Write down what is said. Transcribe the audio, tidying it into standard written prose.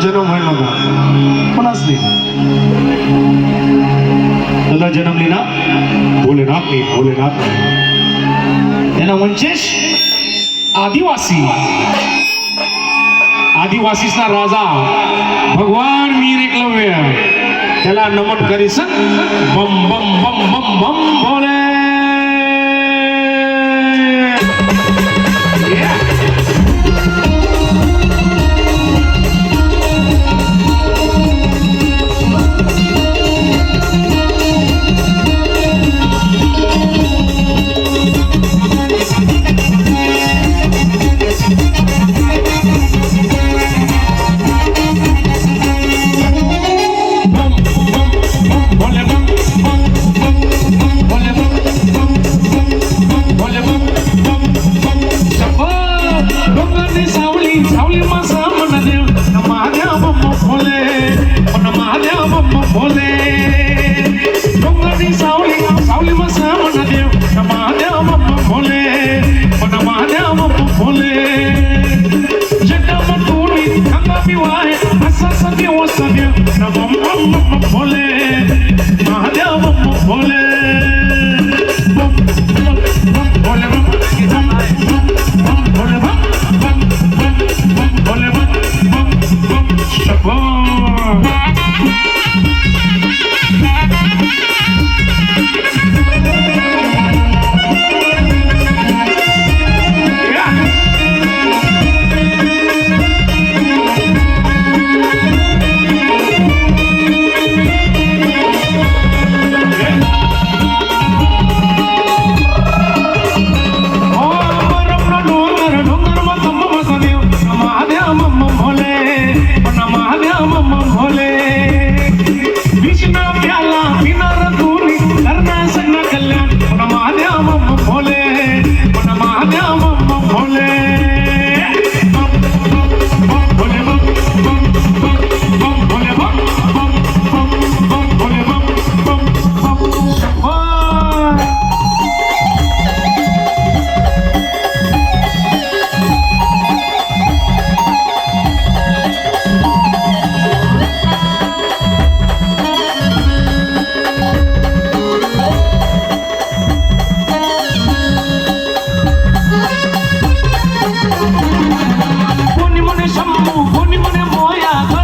जन्म व्हायला नव्हता कोणाच नाही. तुला जन्मली ना भोलेनाथ नाही, भोलेनाथ नाही. त्यांना वंशेष आदिवासी, आदिवासीचा राजा भगवान वीर एकलव्य त्याला नमन करीस बम बम बम बम बम भोले. कोणी म्हणे शंभू, कोणी म्हणे मोया.